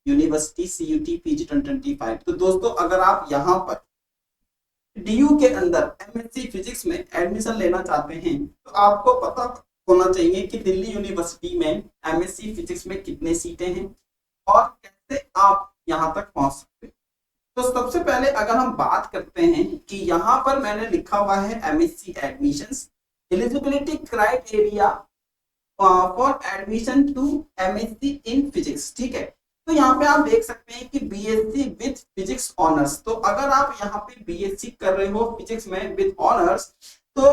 University CUT PG 2025। तो दोस्तों अगर आप यहाँ पर DU के अंदर MSc फिजिक्स में एडमिशन लेना चाहते हैं तो आपको पता होना चाहिए कि दिल्ली यूनिवर्सिटी में MSc फिजिक्स में कितने सीटें हैं और कैसे आप यहाँ तक पहुंच सकते हैं। तो सबसे पहले अगर हम बात करते हैं कि यहाँ पर मैंने लिखा हुआ है MSc admissions eligibility criteria for admission to MSc in physics. ठीक है, तो यहाँ पे आप देख सकते हैं कि BSc विथ फिजिक्स ऑनर्स। तो अगर आप यहाँ पे BSc कर रहे हो फिजिक्स में विथ ऑनर्स तो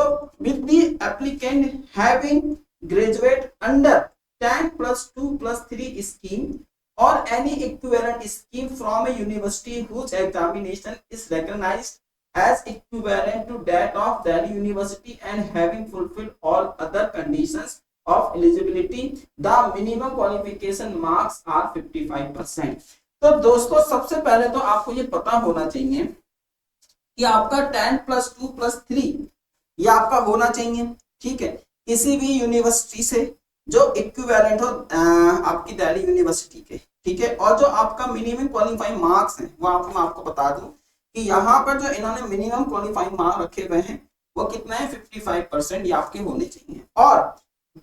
with the applicant having graduate under 10+2+3 scheme or any equivalent scheme from a university whose examination is recognized as equivalent to that of Delhi University and having fulfilled all other conditions of eligibility, the minimum qualification marks are 55%। तो दोस्तों सबसे पहले तो आपको ये पता होना चाहिए कि आपका 10+2+3 ये आपका होना चाहिए। ठीक है, किसी भी यूनिवर्सिटी से जो इक्विवेलेंट हो आपकी दिल्ली यूनिवर्सिटी के। ठीक है, और जो आपका मिनिमम क्वालिफाइंग मार्क्स हैं वो आपको बता दूं कि यहाँ पर जो इन्होंने मिनिमम क्वालिफाइंग मार्क्स रखे हुए हैं वो कितना है 55% ये आपके होने चाहिए। और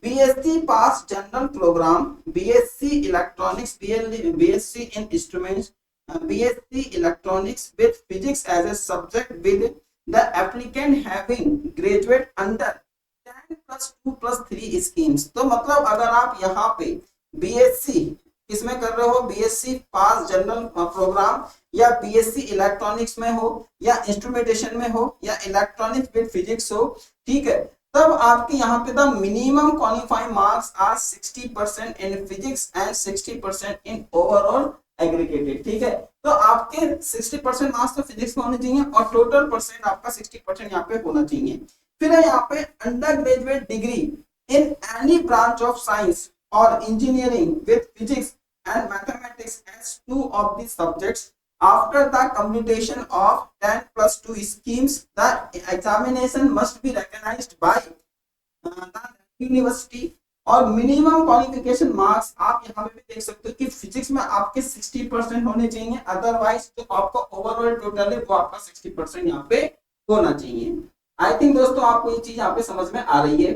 BSc pass general programme, BSc electronics, BSc in instruments, BSc electronics with physics as a subject with the applicant having graduate under 10+2+3 schemes. तो मतलब अगर आप यहाँ पे BSc किसमें कर रहे हो, BSc पास जनरल प्रोग्राम या BSc इलेक्ट्रॉनिक्स में हो या इंस्ट्रूमेंटेशन में हो या इलेक्ट्रॉनिक्स विद फिजिक्स हो, ठीक है, तब आपके यहाँ पे the minimum qualifying marks are 60% in physics and 60% in overall aggregated. ठीक है, तो आपके 60% मार्क्स तो फिजिक्स में होने चाहिए और टोटल परसेंट आपका 60% यहाँ पे होना चाहिए। फिर है यहाँ पे under graduate degree in any branch of science और engineering with physics and mathematics as two of the subjects after the completion of 10+2 schemes the examination must be recognised by the university. और minimum qualification marks आप यहाँ पे भी देख सकते हो कि फिजिक्स में आपके 60% होने चाहिए, अदरवाइज तो आपका ओवरऑल टोटल है वो आपका 60% यहाँ पे होना चाहिए। आई थिंक दोस्तों आपको ये चीज यहाँ पे समझ में आ रही है।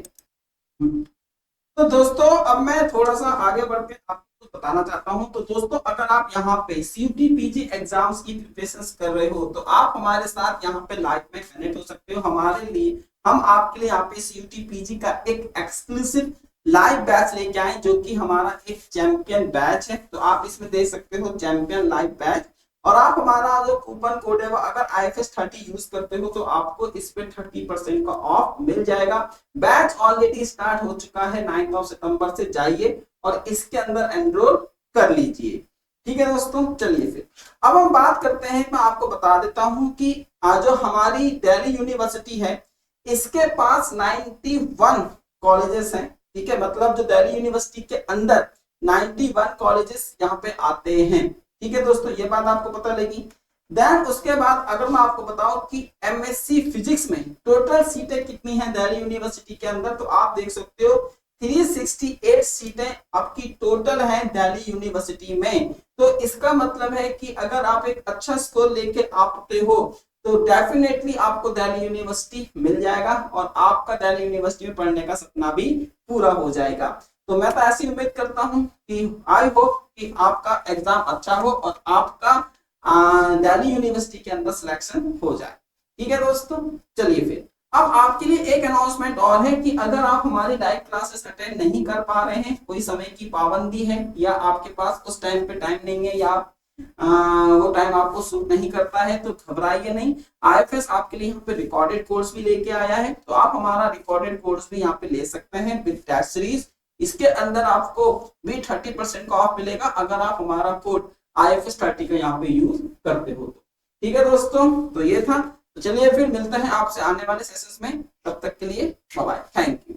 तो दोस्तों अब मैं थोड़ा सा आगे बढ़ के आपको बताना चाहता हूँ। तो दोस्तों अगर आप यहाँ पे CUT PG एग्जाम्स की प्रिपरेशन कर रहे हो तो आप हमारे साथ यहाँ पे लाइव में कनेक्ट हो सकते हो। हमारे लिए हम आपके लिए यहाँ पे CUT PG का एक एक्सक्लूसिव लाइव बैच लेके आए जो कि हमारा एक चैंपियन बैच है। तो आप इसमें देख सकते हो चैंपियन लाइव बैच, और आप हमारा जो कूपन कोड है वो अगर IFS 30 यूज करते हो तो आपको इस पे 30% का ऑफ मिल जाएगा। बैच ऑलरेडी स्टार्ट हो चुका है 9 सितंबर से, जाइए और इसके अंदर एनरोल कर लीजिए। ठीक है दोस्तों, चलिए फिर अब हम बात करते हैं। मैं आपको बता देता हूं कि जो हमारी दिल्ली यूनिवर्सिटी है इसके पास 91 कॉलेजेस हैं। ठीक है, मतलब जो दिल्ली यूनिवर्सिटी के अंदर 91 कॉलेजेस यहाँ पे आते हैं। ठीक है दोस्तों, ये बात आपको पता लगी। देन उसके बाद अगर मैं आपको बताऊं कि MSc फिजिक्स में टोटल सीटें कितनी हैं दिल्ली यूनिवर्सिटी के अंदर, तो आप देख सकते हो 368 सीटें आपकी टोटल हैं दिल्ली यूनिवर्सिटी में। तो इसका मतलब है कि अगर आप एक अच्छा स्कोर लेके आते हो तो डेफिनेटली आपको दिल्ली यूनिवर्सिटी मिल जाएगा और आपका दिल्ली यूनिवर्सिटी में पढ़ने का सपना भी पूरा हो जाएगा। तो मैं तो ऐसी उम्मीद करता हूं कि आई होप कि आपका एग्जाम अच्छा हो और आपका दिल्ली यूनिवर्सिटी के अंदर सिलेक्शन हो जाए। ठीक है दोस्तों, चलिए फिर अब आपके लिए एक अनाउंसमेंट और है कि अगर आप हमारी लाइव क्लासेस अटेंड नहीं कर पा रहे हैं, कोई समय की पाबंदी है या आपके पास उस टाइम पे टाइम नहीं है या वो टाइम आपको सूट नहीं करता है, तो घबराइए नहीं। IFS आपके लिए यहाँ पे रिकॉर्डेड कोर्स भी लेके आया है, तो आप हमारा रिकॉर्डेड कोर्स भी यहाँ पे ले सकते हैं विद टेस्ट सीरीज। इसके अंदर आपको भी 30% का ऑफ मिलेगा अगर आप हमारा कोड IFS 30 का यहाँ पे यूज करते हो तो। ठीक है दोस्तों, तो ये था। तो चलिए फिर मिलते हैं आपसे आने वाले सेशंस में, तब तक के लिए बाय बाय, थैंक यू।